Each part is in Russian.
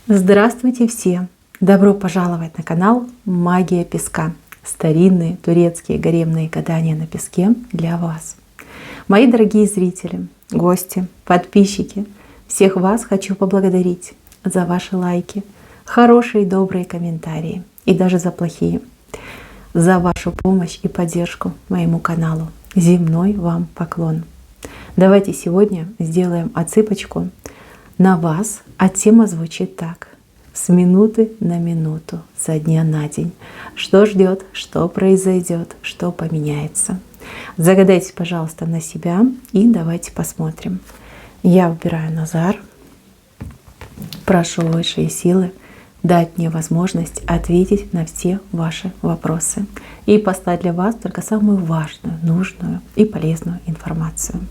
Здравствуйте все! Добро пожаловать на канал Магия Песка. Старинные турецкие гаремные гадания на песке для вас. Мои дорогие зрители, гости, подписчики, всех вас хочу поблагодарить за ваши лайки, хорошие и добрые комментарии и даже за плохие, за вашу помощь и поддержку моему каналу. Земной вам поклон. Давайте сегодня сделаем отсыпочку на вас, а тема звучит так: с минуты на минуту, со дня на день. Что ждет, что произойдет, что поменяется. Загадайте, пожалуйста, на себя и давайте посмотрим. Я выбираю Назар. Прошу высшие силы дать мне возможность ответить на все ваши вопросы и поставить для вас только самую важную, нужную и полезную информацию.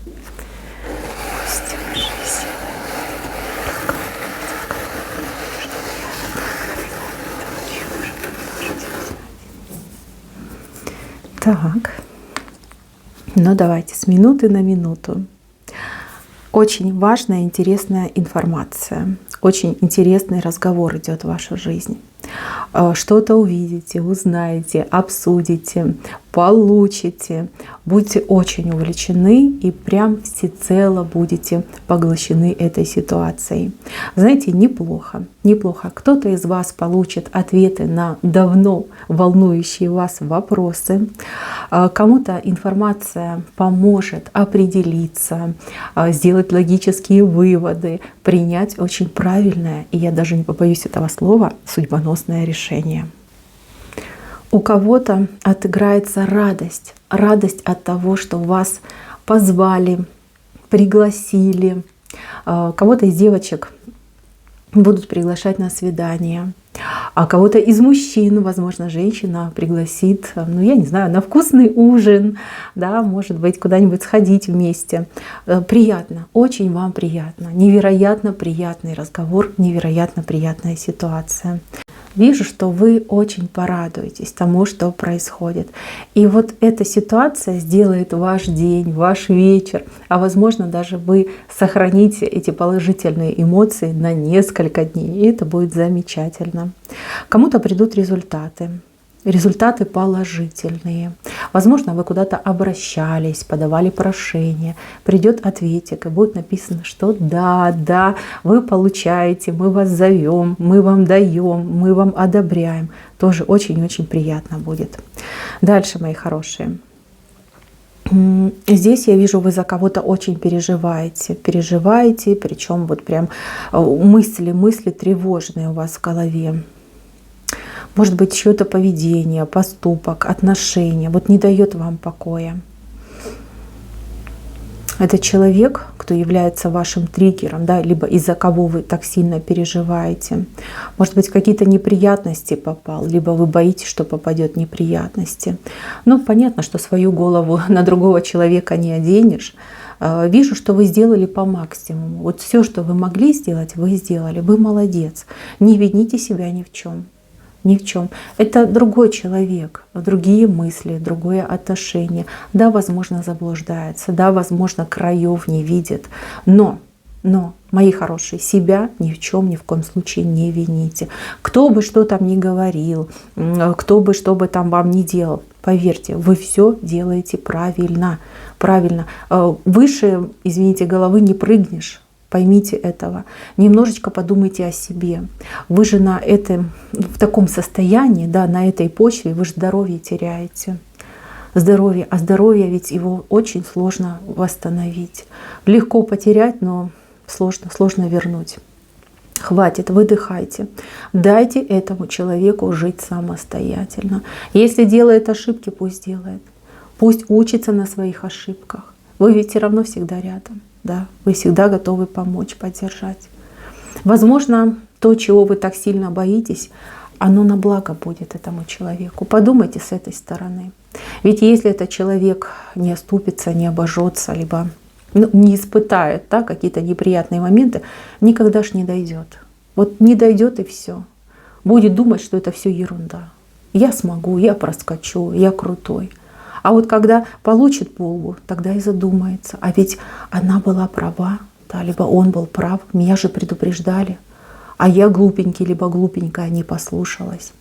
Так, ну давайте с минуты на минуту. Очень важная, интересная информация. Очень интересный разговор идет в вашу жизнь. Что-то увидите, узнаете, обсудите, получите. Будьте очень увлечены и прям всецело будете поглощены этой ситуацией. Знаете, неплохо, неплохо. Кто-то из вас получит ответы на давно волнующие вас вопросы. Кому-то информация поможет определиться, сделать логические выводы, принять очень правильное, и я даже не побоюсь этого слова, судьбоносное решение. У кого-то отыграется радость. Радость от того, что вас позвали, пригласили. Кого-то из девочек будут приглашать на свидание. А кого-то из мужчин, возможно, женщина пригласит, ну я не знаю, на вкусный ужин, да, может быть, куда-нибудь сходить вместе. Приятно, очень вам приятно. Невероятно приятный разговор, невероятно приятная ситуация. Вижу, что вы очень порадуетесь тому, что происходит. И вот эта ситуация сделает ваш день, ваш вечер, а возможно, даже вы сохраните эти положительные эмоции на несколько дней, и это будет замечательно. Кому-то придут результаты. Результаты положительные. Возможно, вы куда-то обращались, подавали прошение, придет ответик, и будет написано, что да, вы получаете, мы вас зовем, мы вам даем, мы вам одобряем. Тоже очень-очень приятно будет. Дальше, мои хорошие. Здесь я вижу, вы за кого-то очень переживаете, причем вот прям мысли тревожные у вас в голове. Может быть, чье-то поведение, поступок, отношение вот не дает вам покоя. Это человек, кто является вашим триггером, да, либо из-за кого вы так сильно переживаете. Может быть, какие-то неприятности попал, либо вы боитесь, что попадет неприятности. Ну, понятно, что свою голову на другого человека не оденешь. Вижу, что вы сделали по максимуму. Вот все, что вы могли сделать, вы сделали. Вы молодец. Не вините себя ни в чем. Ни в чем. Это другой человек, другие мысли, другое отношение. Да, возможно, заблуждается, да, возможно, краев не видит. Но, мои хорошие, себя ни в чем, ни в коем случае не вините. Кто бы что там ни говорил, кто бы что бы там вам ни делал, поверьте, вы все делаете правильно. Правильно. Выше, извините, головы не прыгнешь. Поймите этого. Немножечко подумайте о себе. Вы же в таком состоянии, да, на этой почве, вы же здоровье теряете. Здоровье. А здоровье ведь его очень сложно восстановить. Легко потерять, но сложно вернуть. Хватит, выдыхайте. Дайте этому человеку жить самостоятельно. Если делает ошибки, пусть делает. Пусть учится на своих ошибках. Вы ведь все равно всегда рядом. Да, вы всегда готовы помочь, поддержать. Возможно, то, чего вы так сильно боитесь, оно на благо будет этому человеку. Подумайте с этой стороны. Ведь если этот человек не оступится, не обожжется, либо не испытает, да, какие-то неприятные моменты, никогда ж не дойдет. Вот не дойдет и все. Будет думать, что это все ерунда. Я смогу, я проскочу, я крутой. А вот когда получит Булбу, тогда и задумается. А ведь она была права, да, либо он был прав. Меня же предупреждали. а я глупенький, либо глупенькая не послушалась.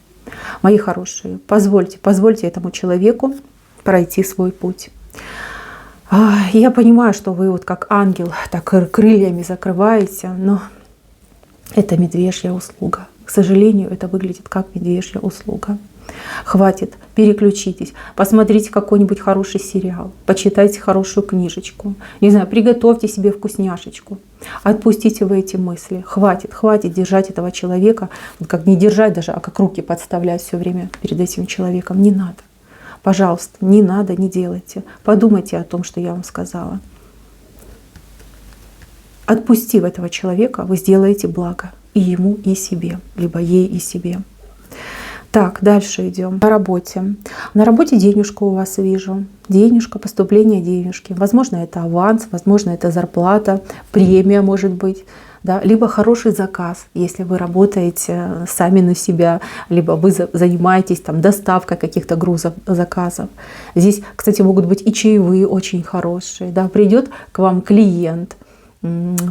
Мои хорошие, позвольте этому человеку пройти свой путь. Я понимаю, что вы вот как ангел, так крыльями закрываете, но это медвежья услуга. К сожалению, это выглядит как медвежья услуга. Хватит, переключитесь, посмотрите какой-нибудь хороший сериал, почитайте хорошую книжечку, не знаю, приготовьте себе вкусняшечку, отпустите вы эти мысли. Хватит держать этого человека, как не держать даже, а как руки подставлять все время перед этим человеком. Не надо. Пожалуйста, не надо, не делайте. Подумайте о том, что я вам сказала. Отпустив этого человека, вы сделаете благо и ему, и себе, либо ей и себе. Так, дальше идем. На работе. На работе денежку у вас вижу. Денежка, поступление денежки. Возможно, это аванс, возможно, это зарплата, премия может быть. Да? Либо хороший заказ, если вы работаете сами на себя, либо вы занимаетесь там доставкой каких-то грузов, заказов. Здесь, кстати, могут быть и чаевые очень хорошие. Да? Придет к вам клиент,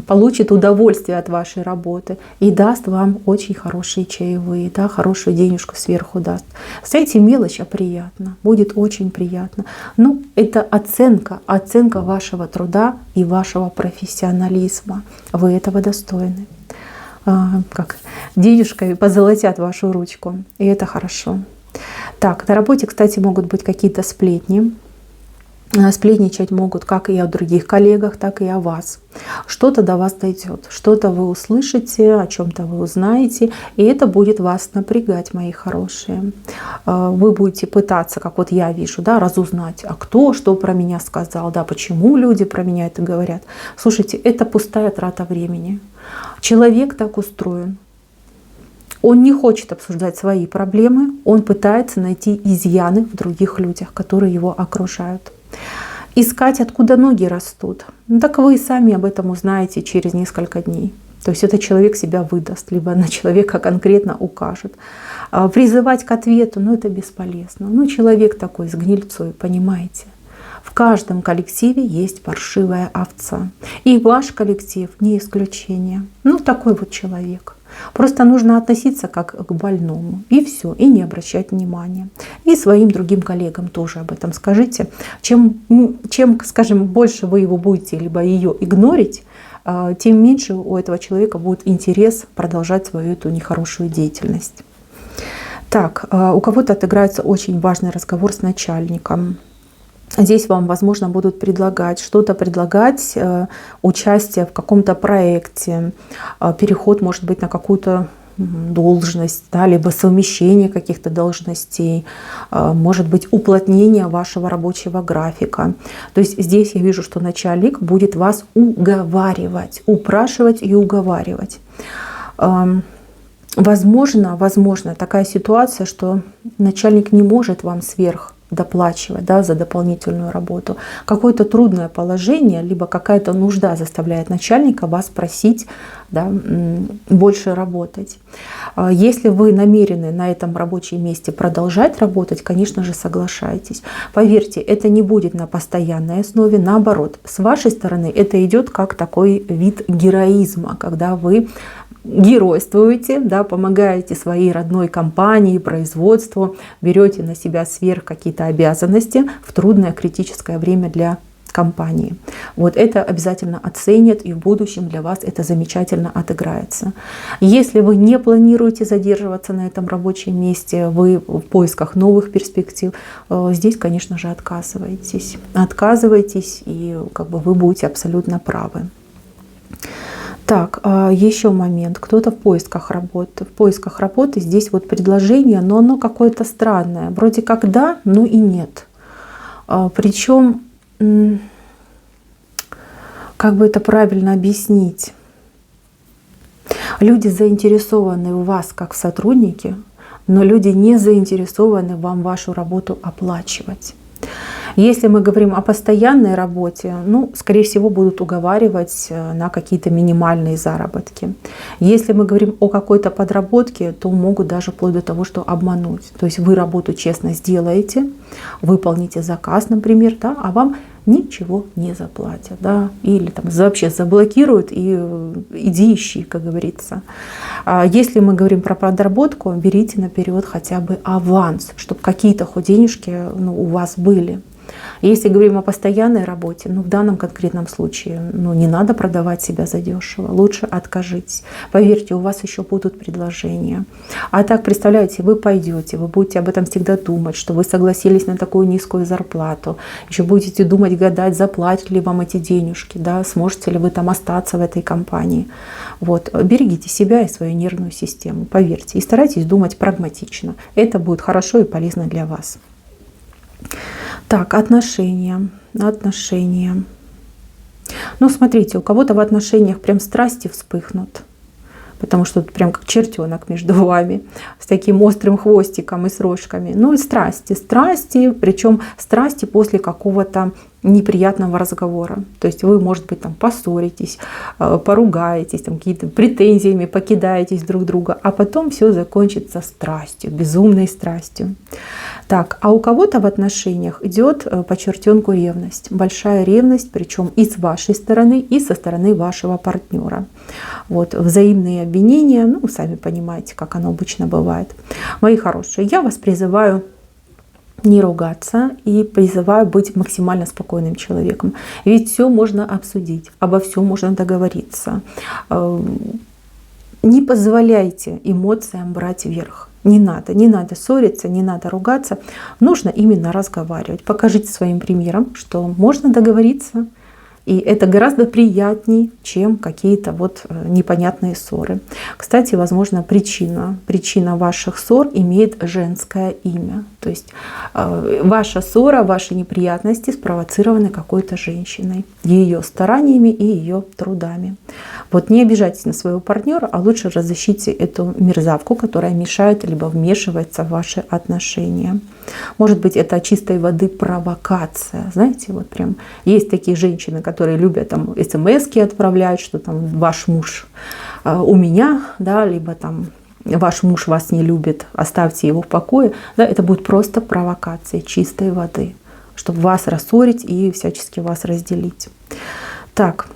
получит удовольствие от вашей работы и даст вам очень хорошие чаевые, да, хорошую денежку сверху даст. Знаете, мелочь, а приятно, будет очень приятно. Ну, это оценка вашего труда и вашего профессионализма. Вы этого достойны. Как денежкой позолотят вашу ручку, и это хорошо. Так, на работе, кстати, могут быть какие-то сплетни. Сплетничать могут как и о других коллегах, так и о вас. Что-то до вас дойдет, что-то вы услышите, о чем-то вы узнаете, и это будет вас напрягать, мои хорошие. Вы будете пытаться, как вот я вижу, да, разузнать, а кто что про меня сказал, да, почему люди про меня это говорят. Слушайте, это пустая трата времени. Человек так устроен. Он не хочет обсуждать свои проблемы, он пытается найти изъяны в других людях, которые его окружают. Искать, откуда ноги растут. Ну, так вы и сами об этом узнаете через несколько дней. То есть этот человек себя выдаст, либо на человека конкретно укажет. Призывать к ответу, ну это бесполезно. Ну человек такой с гнильцой, понимаете. В каждом коллективе есть паршивая овца. И ваш коллектив не исключение. Ну такой вот человек. Просто нужно относиться как к больному. И все, и не обращать внимания. И своим другим коллегам тоже об этом скажите. Чем, скажем, больше вы его будете, либо ее игнорить, тем меньше у этого человека будет интерес продолжать свою эту нехорошую деятельность. Так, у кого-то отыграется очень важный разговор с начальником. Здесь вам, возможно, будут предлагать участие в каком-то проекте, переход, может быть, на какую-то должность, да, либо совмещение каких-то должностей, может быть, уплотнение вашего рабочего графика. То есть здесь я вижу, что начальник будет вас уговаривать, упрашивать и уговаривать. Возможно, такая ситуация, что начальник не может вам доплачивать, да, за дополнительную работу. Какое-то трудное положение, либо какая-то нужда заставляет начальника вас просить, да, больше работать. Если вы намерены на этом рабочем месте продолжать работать, конечно же, соглашайтесь. Поверьте, это не будет на постоянной основе. Наоборот, с вашей стороны это идет как такой вид героизма, когда вы геройствуете, да, помогаете своей родной компании, производству, берете на себя сверх какие-то обязанности в трудное критическое время для компании. Вот это обязательно оценят, и в будущем для вас это замечательно отыграется. Если вы не планируете задерживаться на этом рабочем месте, вы в поисках новых перспектив, здесь, конечно же, отказываетесь. Отказываетесь, и как бы вы будете абсолютно правы. Так, еще момент. Кто-то в поисках работы. В поисках работы здесь вот предложение, но оно какое-то странное. Вроде как да, но и нет. Причем, как бы это правильно объяснить? Люди заинтересованы в вас как в сотруднике, но люди не заинтересованы вам вашу работу оплачивать. Если мы говорим о постоянной работе, ну, скорее всего, будут уговаривать на какие-то минимальные заработки. Если мы говорим о какой-то подработке, то могут даже вплоть до того, что обмануть. То есть вы работу честно сделаете, выполните заказ, например, да, а вам ничего не заплатят, да, или там вообще заблокируют и иди ищи, как говорится. Если мы говорим про подработку, берите наперед хотя бы аванс, чтобы какие-то хоть денежки у вас были. Если говорим о постоянной работе, в данном конкретном случае не надо продавать себя задешево, лучше откажитесь. Поверьте, у вас еще будут предложения. А так, представляете, вы пойдете, вы будете об этом всегда думать, что вы согласились на такую низкую зарплату, еще будете думать, гадать, заплатят ли вам эти денежки, да, сможете ли вы там остаться в этой компании. Вот. Берегите себя и свою нервную систему, поверьте, и старайтесь думать прагматично. Это будет хорошо и полезно для вас. Так, отношения. Смотрите, у кого-то в отношениях прям страсти вспыхнут, потому что тут прям как чертенок между вами, с таким острым хвостиком и с рожками. И страсти, причем страсти после какого-то неприятного разговора. То есть вы, может быть, там поссоритесь, поругаетесь, там какие-то претензиями покидаетесь друг друга, а потом все закончится страстью, безумной страстью. Так, а у кого-то в отношениях идет по чертенку ревность, большая ревность, причем и с вашей стороны, и со стороны вашего партнера. Вот, взаимные обвинения, сами понимаете, как оно обычно бывает. Мои хорошие, я вас призываю не ругаться и призываю быть максимально спокойным человеком. Ведь все можно обсудить, обо всем можно договориться. Не позволяйте эмоциям брать верх. Не надо ссориться, не надо ругаться. Нужно именно разговаривать. Покажите своим примером, что можно договориться. И это гораздо приятнее, чем какие-то непонятные ссоры. Кстати, возможно, причина ваших ссор имеет женское имя. То есть ваша ссора, ваши неприятности спровоцированы какой-то женщиной, ее стараниями и ее трудами. Вот не обижайтесь на своего партнера, а лучше разыщите эту мерзавку, которая мешает либо вмешивается в ваши отношения. Может быть, это чистой воды провокация. Знаете, прям есть такие женщины, которые любят там смс-ки отправлять, что там ваш муж у меня, да, либо там ваш муж вас не любит, оставьте его в покое. Да, это будет просто провокация чистой воды, чтобы вас рассорить и всячески вас разделить. Так,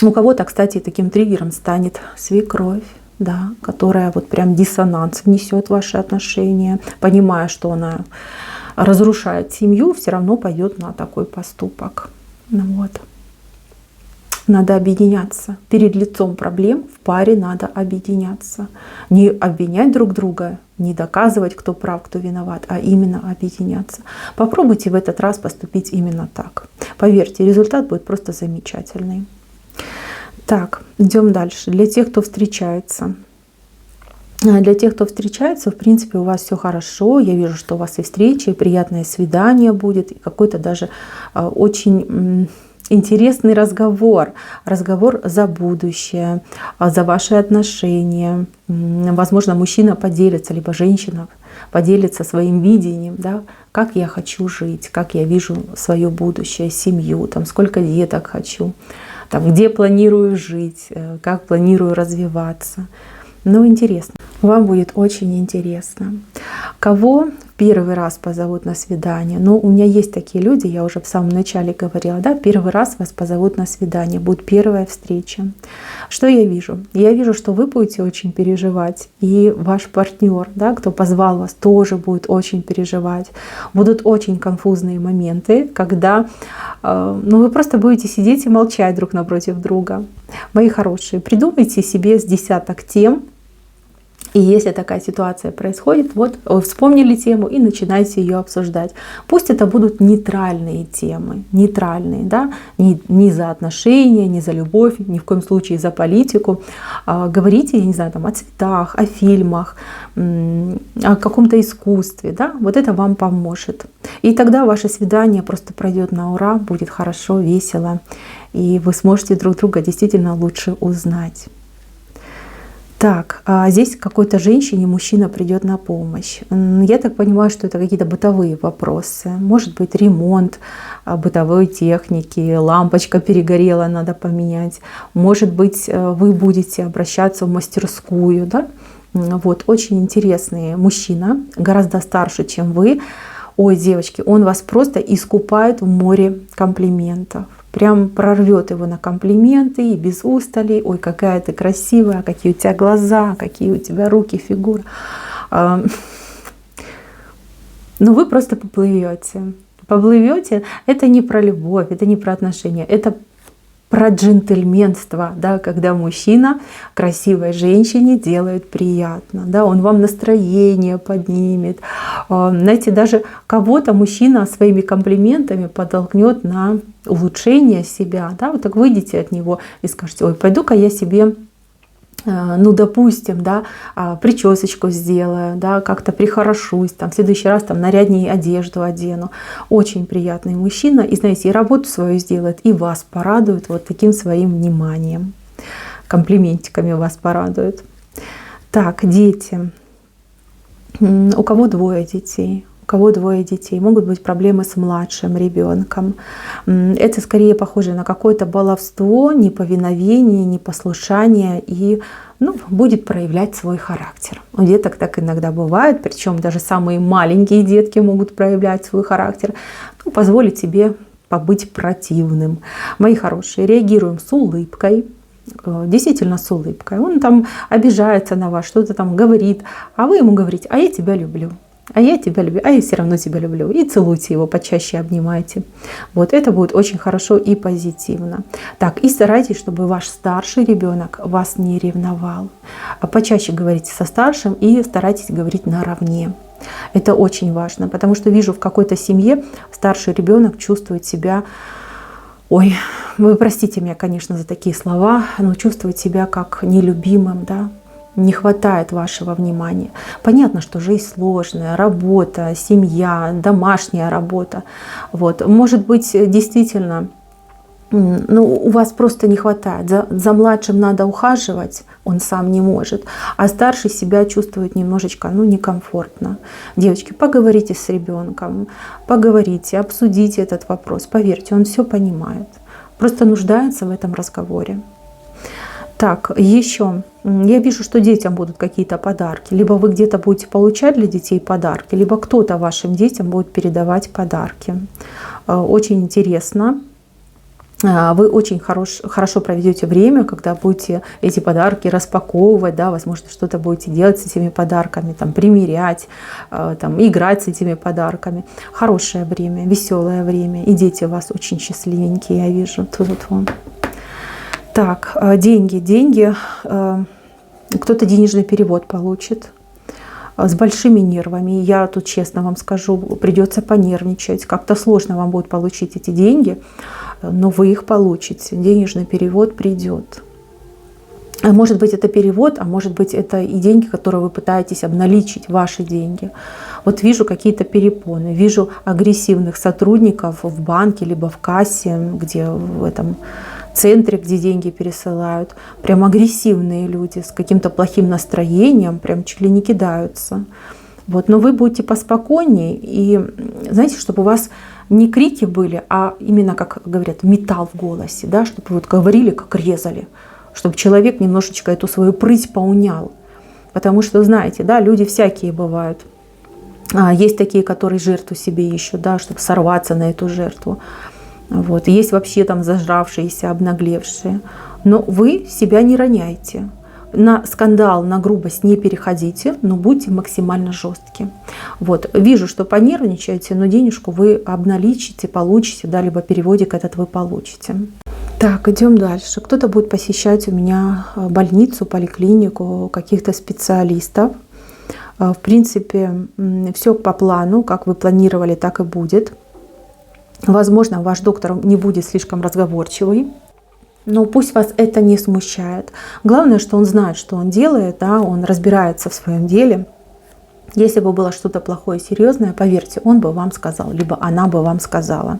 у кого-то, кстати, таким триггером станет свекровь, да, которая прям диссонанс внесет в ваши отношения, понимая, что она разрушает семью, все равно пойдет на такой поступок. Надо объединяться. Перед лицом проблем в паре надо объединяться. Не обвинять друг друга, не доказывать, кто прав, кто виноват, а именно объединяться. Попробуйте в этот раз поступить именно так. Поверьте, результат будет просто замечательный. Так, идем дальше. Для тех, кто встречается. В принципе, у вас все хорошо. Я вижу, что у вас и встреча, и приятное свидание будет, и какой-то даже очень интересный разговор. Разговор за будущее, за ваши отношения. Возможно, мужчина поделится, либо женщина поделится своим видением, да, как я хочу жить, как я вижу свое будущее, семью, сколько деток хочу. Где планирую жить, как планирую развиваться. Интересно. Вам будет очень интересно. Кого в первый раз позовут на свидание? У меня есть такие люди, я уже в самом начале говорила, да, первый раз вас позовут на свидание, будет первая встреча. Что я вижу? Я вижу, что вы будете очень переживать, и ваш партнер, да, кто позвал вас, тоже будет очень переживать. Будут очень конфузные моменты, когда вы просто будете сидеть и молчать друг напротив друга. Мои хорошие, придумайте себе с десяток тем, и если такая ситуация происходит, вы вспомнили тему и начинаете ее обсуждать. Пусть это будут нейтральные темы, да, не за отношения, не за любовь, ни в коем случае за политику. Говорите, я не знаю, о цветах, о фильмах, о каком-то искусстве, да, это вам поможет. И тогда ваше свидание просто пройдет на ура, будет хорошо, весело, и вы сможете друг друга действительно лучше узнать. Так, а здесь какой-то женщине мужчина придет на помощь. Я так понимаю, что это какие-то бытовые вопросы. Может быть, ремонт бытовой техники, лампочка перегорела, надо поменять. Может быть, вы будете обращаться в мастерскую. Да? Очень интересный мужчина, гораздо старше, чем вы. Ой, девочки, он вас просто искупает в море комплиментов. Прям прорвет его на комплименты и без устали. Ой, какая ты красивая, какие у тебя глаза, какие у тебя руки, фигура. Ну, вы просто поплывете. Поплывете. Это не про любовь, это не про отношения, это про джентльменство, да, когда мужчина красивой женщине делает приятно, да, он вам настроение поднимет. Знаете, даже кого-то мужчина своими комплиментами подтолкнет на улучшение себя, да, вот так выйдете от него и скажете: ой, пойду-ка я себе, ну, допустим, да, причесочку сделаю, да, как-то прихорошусь, там, в следующий раз там наряднее одежду одену. Очень приятный мужчина, и, знаете, и работу свою сделает, и вас порадует вот таким своим вниманием, комплиментиками вас порадует. Так, дети. У кого двое детей? У кого двое детей, могут быть проблемы с младшим ребенком. Это скорее похоже на какое-то баловство, неповиновение, непослушание, и будет проявлять свой характер. У деток так иногда бывает, причем даже самые маленькие детки могут проявлять свой характер. Позволить себе побыть противным. Мои хорошие, реагируем с улыбкой. Действительно с улыбкой. Он там обижается на вас, что-то там говорит, а вы ему говорите: а я тебя люблю. А я тебя люблю, а я все равно тебя люблю. И целуйте его, почаще обнимайте. Вот это будет очень хорошо и позитивно. Так, и старайтесь, чтобы ваш старший ребенок вас не ревновал. Почаще говорите со старшим и старайтесь говорить наравне. Это очень важно, потому что вижу в какой-то семье старший ребенок чувствует себя, ой, вы простите меня, конечно, за такие слова, но чувствует себя как нелюбимым, да. Не хватает вашего внимания. Понятно, что жизнь сложная, работа, семья, домашняя работа. Вот. Может быть, действительно, у вас просто не хватает. За младшим надо ухаживать, он сам не может. А старший себя чувствует немножечко некомфортно. Девочки, поговорите с ребенком, поговорите, обсудите этот вопрос. Поверьте, он все понимает. Просто нуждается в этом разговоре. Так, еще я вижу, что детям будут какие-то подарки. Либо вы где-то будете получать для детей подарки, либо кто-то вашим детям будет передавать подарки. Очень интересно. Вы очень хорошо проведете время, когда будете эти подарки распаковывать, да, возможно, что-то будете делать с этими подарками, там, примерять, там, играть с этими подарками. Хорошее время, веселое время. И дети у вас очень счастливенькие, я вижу. Тут вам. Так, деньги. Кто-то денежный перевод получит с большими нервами. Я тут честно вам скажу, придется понервничать. Как-то сложно вам будет получить эти деньги, но вы их получите. Денежный перевод придет. Может быть, это перевод, а может быть, это и деньги, которые вы пытаетесь обналичить, ваши деньги. Вот вижу какие-то перепоны, вижу агрессивных сотрудников в банке, либо в кассе, где в этом центре, где деньги пересылают. Прям агрессивные люди с каким-то плохим настроением, прям чуть ли не кидаются. Вот. Но вы будете поспокойнее, и знаете, чтобы у вас не крики были, а именно, как говорят, металл в голосе, да, чтобы вы вот говорили, как резали, чтобы человек немножечко эту свою прыть поунял. Потому что, знаете, да, люди всякие бывают. Есть такие, которые жертву себе ищут, да, чтобы сорваться на эту жертву. Вот. Есть вообще там зажравшиеся, обнаглевшие. Но вы себя не роняйте. На скандал, на грубость не переходите, но будьте максимально жесткие. Вот. Вижу, что понервничаете, но денежку вы обналичите, получите, да, либо переводик этот вы получите. Так, идем дальше. Кто-то будет посещать у меня больницу, поликлинику, каких-то специалистов. В принципе, все по плану, как вы планировали, так и будет. Возможно, ваш доктор не будет слишком разговорчивый, но пусть вас это не смущает. Главное, что он знает, что он делает, да, он разбирается в своем деле. Если бы было что-то плохое, серьезное, поверьте, он бы вам сказал, либо она бы вам сказала.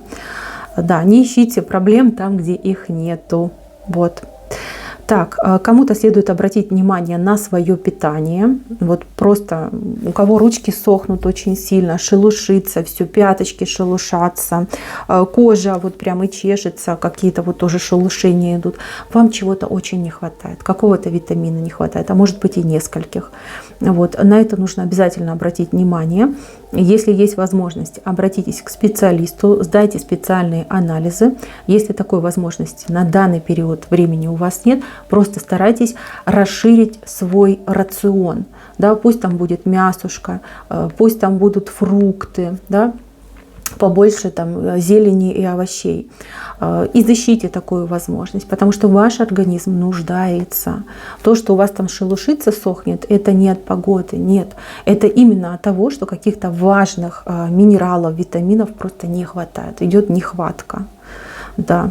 Да, не ищите проблем там, где их нету. Вот. Так, кому-то следует обратить внимание на свое питание. Вот просто у кого ручки сохнут очень сильно, шелушится, все, пяточки шелушатся, кожа вот прям и чешется, какие-то вот тоже шелушения идут. Вам чего-то очень не хватает, какого-то витамина не хватает, а может быть и нескольких. Вот, на это нужно обязательно обратить внимание. Если есть возможность, обратитесь к специалисту, сдайте специальные анализы. Если такой возможности на данный период времени у вас нет, просто старайтесь расширить свой рацион. Да, пусть там будет мясушка, пусть там будут фрукты, да, побольше там зелени и овощей. Изыщите такую возможность, потому что ваш организм нуждается. То, что у вас там шелушится, сохнет, это не от погоды, нет. Это именно от того, что каких-то важных минералов, витаминов просто не хватает. Идет нехватка. Да.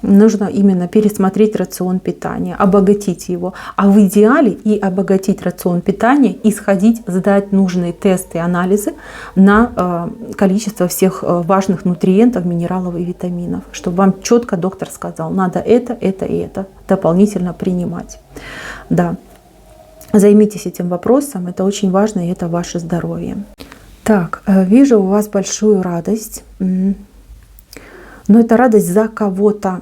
Нужно именно пересмотреть рацион питания, обогатить его. А в идеале и обогатить рацион питания, и сходить, сдать нужные тесты и анализы на количество всех важных нутриентов, минералов и витаминов. Чтобы вам четко доктор сказал, надо это и это дополнительно принимать. Да. Займитесь этим вопросом, это очень важно, и это ваше здоровье. Так, вижу у вас большую радость. Но это радость за кого-то.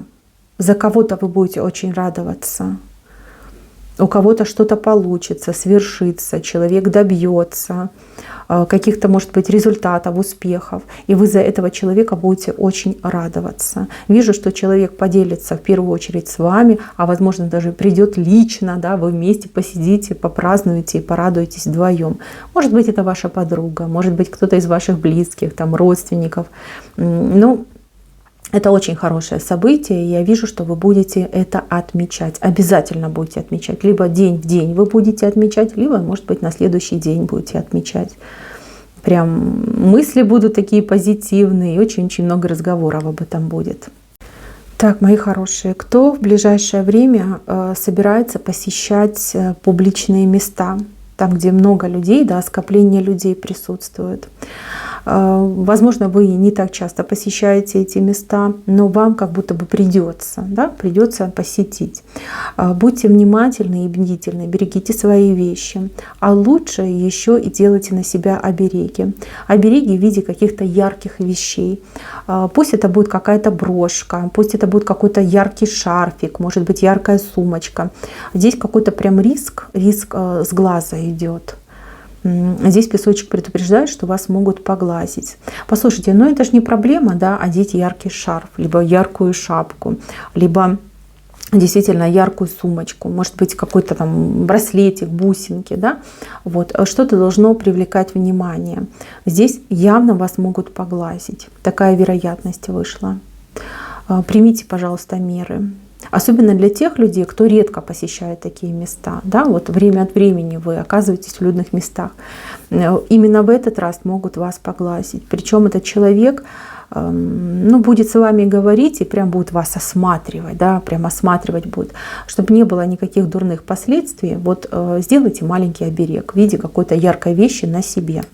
За кого-то вы будете очень радоваться. У кого-то что-то получится, свершится, человек добьется каких-то, может быть, результатов, успехов. И вы за этого человека будете очень радоваться. Вижу, что человек поделится в первую очередь с вами, а возможно даже придет лично, да, вы вместе посидите, попразднуете и порадуетесь вдвоем. Может быть, это ваша подруга, может быть, кто-то из ваших близких, там, родственников. Ну, это очень хорошее событие, и я вижу, что вы будете это отмечать. Обязательно будете отмечать. Либо день в день вы будете отмечать, либо, может быть, на следующий день будете отмечать. Прям мысли будут такие позитивные, и очень-очень много разговоров об этом будет. Так, мои хорошие, кто в ближайшее время собирается посещать публичные места, там, где много людей, да, скопление людей присутствует? Возможно, вы не так часто посещаете эти места, но вам как будто бы придется, да, придется посетить. Будьте внимательны и бдительны, берегите свои вещи, а лучше еще и делайте на себя обереги. Обереги в виде каких-то ярких вещей. Пусть это будет какая-то брошка, пусть это будет какой-то яркий шарфик, может быть, яркая сумочка. Здесь какой-то прям риск с глаза идет. Здесь песочек предупреждает, что вас могут поглазить. Послушайте, но это же не проблема, да, одеть яркий шарф, либо яркую шапку, либо действительно яркую сумочку, может быть, какой-то там браслетик, бусинки, да, вот, что-то должно привлекать внимание. Здесь явно вас могут поглазить, такая вероятность вышла. Примите, пожалуйста, меры. Особенно для тех людей, кто редко посещает такие места. Да? Вот время от времени вы оказываетесь в людных местах. Именно в этот раз могут вас поглазить. Причем этот человек будет с вами говорить и прям будет вас осматривать. Да? Прям осматривать будет. Чтобы не было никаких дурных последствий, вот сделайте маленький оберег в виде какой-то яркой вещи на себе.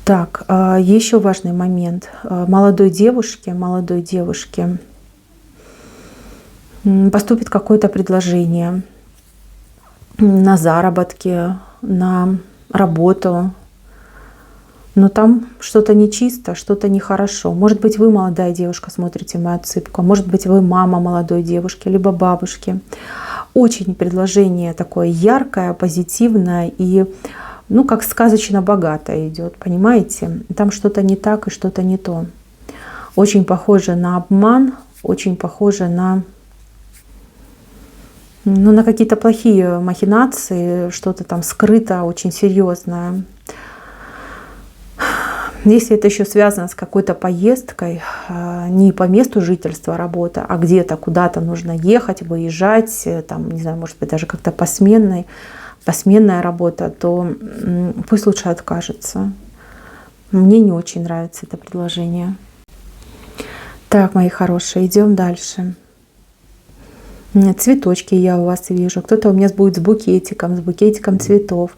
Так, еще важный момент. Молодой девушке поступит какое-то предложение на заработки, на работу, но там что-то нечисто, что-то нехорошо. Может быть, вы, молодая девушка, смотрите мою отсыпку, может быть, вы мама молодой девушки, либо бабушки. Очень предложение такое яркое, позитивное и, как сказочно богатое идет, понимаете? Там что-то не так и что-то не то. Очень похоже на обман, очень похоже на какие-то плохие махинации, что-то там скрыто, очень серьезное. Если это еще связано с какой-то поездкой, не по месту жительства работа, а где-то куда-то нужно ехать, выезжать, там, не знаю, может быть, даже как-то посменная работа, то пусть лучше откажется. Мне не очень нравится это предложение. Так, мои хорошие, идем дальше. Цветочки я у вас вижу. Кто-то у меня будет с букетиком цветов.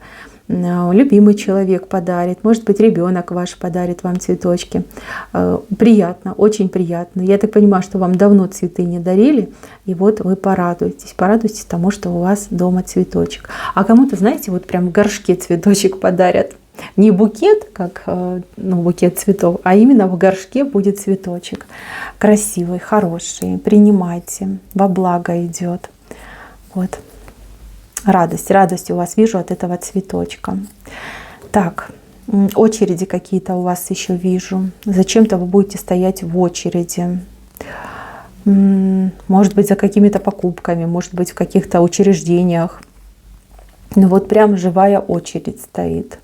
любимый человек подарит, может быть, ребенок ваш подарит вам цветочки. Приятно, очень приятно. Я так понимаю, что вам давно цветы не дарили, и вот вы порадуетесь. Порадуйтесь тому, что у вас дома цветочек. А кому-то, знаете, вот прям в горшке цветочек подарят. Не букет, как букет цветов, а именно в горшке будет цветочек. Красивый, хороший. Принимайте. Во благо идет. Вот. Радость у вас вижу от этого цветочка. Так, очереди какие-то у вас еще вижу. Зачем-то вы будете стоять в очереди. Может быть, за какими-то покупками, может быть, в каких-то учреждениях. Ну вот прям живая очередь стоит.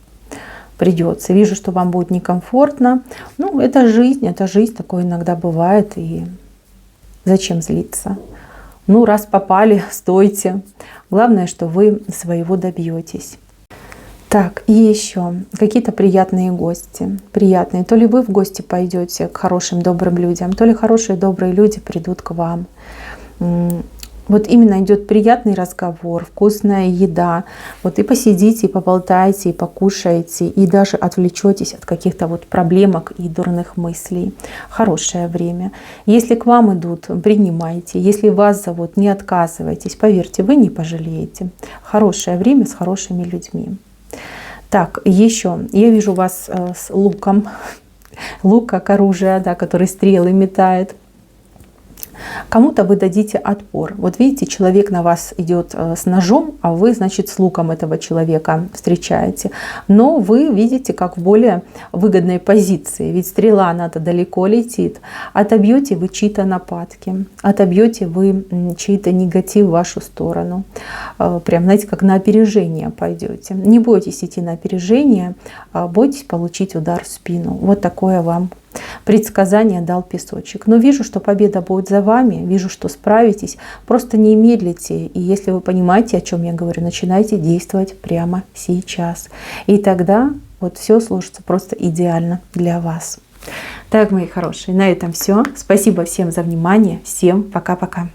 Придется. Вижу, что вам будет некомфортно. Ну, это жизнь, такое иногда бывает. И зачем злиться? Ну, раз попали, стойте. Главное, что вы своего добьетесь. Так, и еще какие-то приятные гости. Приятные. То ли вы в гости пойдете к хорошим, добрым людям, то ли хорошие, добрые люди придут к вам. Вот именно идет приятный разговор, вкусная еда. Вот и посидите, и поболтайте, и покушаете, и даже отвлечетесь от каких-то вот проблемок и дурных мыслей. Хорошее время. Если к вам идут, принимайте. Если вас зовут, не отказывайтесь. Поверьте, вы не пожалеете. Хорошее время с хорошими людьми. Так, еще я вижу вас с луком. Лук как оружие, да, который стрелы метает. Кому-то вы дадите отпор. Вот видите, человек на вас идет с ножом, а вы, значит, с луком этого человека встречаете. Но вы видите, как в более выгодной позиции. Ведь стрела, она-то далеко летит. Отобьете вы чьи-то нападки, отобьете вы чей-то негатив в вашу сторону. Прям, знаете, как на опережение пойдете. Не бойтесь идти на опережение, а бойтесь получить удар в спину. Вот такое вам предсказание дал песочек. Но вижу, что победа будет за вами, вижу, что справитесь. Просто не медлите. И если вы понимаете, о чем я говорю, начинайте действовать прямо сейчас. И тогда вот все сложится просто идеально для вас. Так, мои хорошие, на этом все. Спасибо всем за внимание. Всем пока-пока.